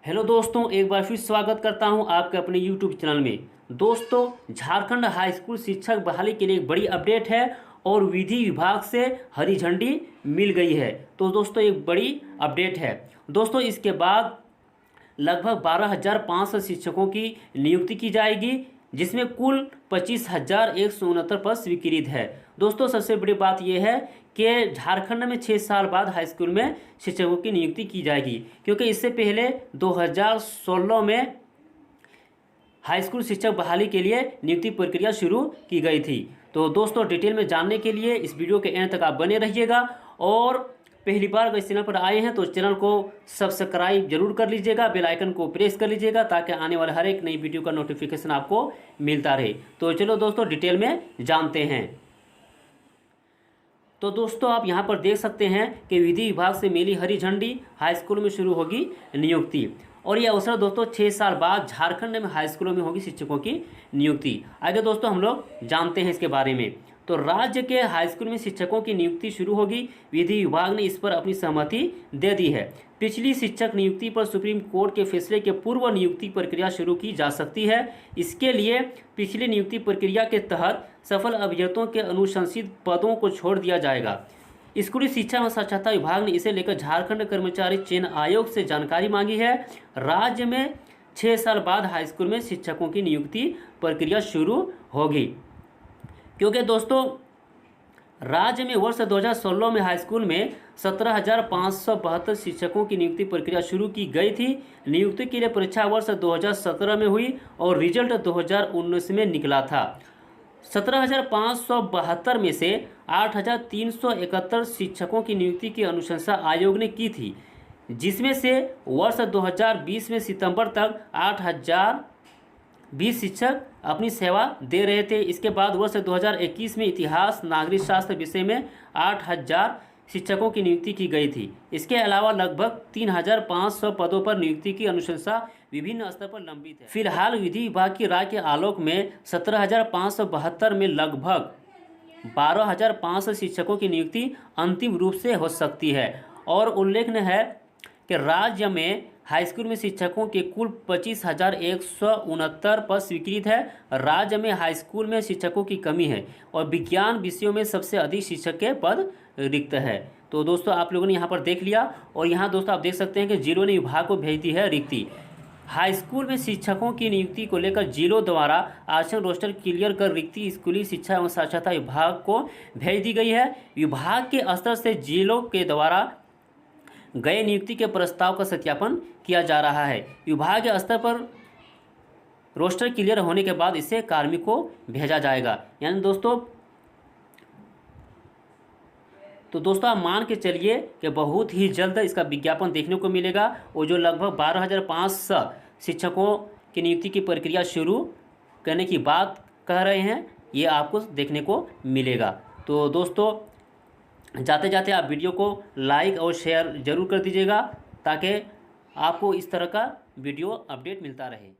Hello दोस्तों, एक बार फिर स्वागत करता हूं आपके अपने यूट्यूब चैनल में। दोस्तों, झारखंड हाई स्कूल शिक्षक बहाली के लिए एक बड़ी अपडेट है और विधि विभाग से हरी झंडी मिल गई है। तो दोस्तों, एक बड़ी अपडेट है। दोस्तों, इसके बाद लगभग 12,500 शिक्षकों की नियुक्ति की जाएगी, जिसमें कुल 25,169 पद स्वीकृत है। दोस्तों, सबसे बड़ी बात यह है कि झारखंड में 6 साल बाद हाई स्कूल में शिक्षकों की नियुक्ति की जाएगी, क्योंकि इससे पहले 2016 में हाई स्कूल शिक्षक बहाली के लिए नियुक्ति प्रक्रिया शुरू की गई थी। तो दोस्तों, डिटेल में जानने के लिए इस वीडियो के एंड तक आप बने रहिएगा और पहली बार अगर इस चैनल पर आए हैं तो चैनल को सब्सक्राइब जरूर कर लीजिएगा, बेल आइकन को प्रेस कर लीजिएगा ताकि आने वाले हर एक नई वीडियो का नोटिफिकेशन आपको मिलता रहे। तो चलो दोस्तों, डिटेल में जानते हैं। तो दोस्तों, आप यहां पर देख सकते हैं कि विधि विभाग से मिली हरी झंडी, हाई स्कूल में शुरू होगी नियुक्ति। और यह अवसर दोस्तों 6 साल बाद झारखंड में हाई स्कूलों में होगी शिक्षकों की नियुक्ति। आगे दोस्तों हम लोग जानते हैं इसके बारे में। तो राज्य के हाई स्कूल में शिक्षकों की नियुक्ति शुरू होगी। विधि विभाग ने इस पर अपनी सहमति दे दी है। पिछली शिक्षक नियुक्ति पर सुप्रीम कोर्ट के फैसले के पूर्व नियुक्ति प्रक्रिया शुरू की जा सकती है। इसके लिए पिछली नियुक्ति प्रक्रिया के तहत सफल अभ्यर्थियों के अनुशंसित पदों को छोड़ दिया जाएगा। स्कूली शिक्षा एवं साक्षरता विभाग ने इसे लेकर झारखंड कर्मचारी चयन आयोग से जानकारी मांगी है। राज्य में 6 साल बाद हाई स्कूल में शिक्षकों की नियुक्ति प्रक्रिया शुरू होगी, क्योंकि दोस्तों राज्य में वर्ष 2016 में हाई स्कूल में 17,572 शिक्षकों की नियुक्ति प्रक्रिया शुरू की गई थी। नियुक्ति के लिए परीक्षा वर्ष 2017 में हुई और रिजल्ट 2019 में निकला था। 17,572 में से 8,371 शिक्षकों की नियुक्ति की अनुशंसा आयोग ने की थी, जिसमें से वर्ष 2020 में सितंबर तक 8,020 शिक्षक अपनी सेवा दे रहे थे। इसके बाद वर्ष 2021 में इतिहास नागरिक शास्त्र विषय में 8,000 शिक्षकों की नियुक्ति की गई थी। इसके अलावा लगभग 3,500 पदों पर नियुक्ति की अनुशंसा विभिन्न स्तर पर लंबित है। फिलहाल विधि विभाग की राय के आलोक में 17,572 में लगभग 12,500 शिक्षकों की नियुक्ति अंतिम रूप से हो सकती है। और उल्लेखनीय है कि राज्य में हाई स्कूल में शिक्षकों के कुल 25,169 पद स्वीकृत है। राज्य में हाई स्कूल में शिक्षकों की कमी है और विज्ञान विषयों में सबसे अधिक शिक्षक के पद रिक्त है। तो दोस्तों, आप लोगों ने यहाँ पर देख लिया। और यहाँ दोस्तों आप देख सकते हैं कि जिलों ने विभाग को भेज दी है रिक्ति। हाई स्कूल में शिक्षकों की नियुक्ति को लेकर जिलों द्वारा आरक्षण रोस्टर क्लियर कर रिक्ति स्कूली शिक्षा एवं साक्षरता विभाग को भेज दी गई है। विभाग के स्तर से जिलों के द्वारा गए नियुक्ति के प्रस्ताव का सत्यापन किया जा रहा है। विभाग के स्तर पर रोस्टर क्लियर होने के बाद इसे कार्मिक को भेजा जाएगा। यानी दोस्तों आप मान के चलिए कि बहुत ही जल्द इसका विज्ञापन देखने को मिलेगा और जो लगभग 12,500 शिक्षकों की नियुक्ति की प्रक्रिया शुरू करने की बात कह रहे हैं, ये आपको देखने को मिलेगा। तो दोस्तों, जाते जाते आप वीडियो को लाइक और शेयर ज़रूर कर दीजिएगा ताकि आपको इस तरह का वीडियो अपडेट मिलता रहे।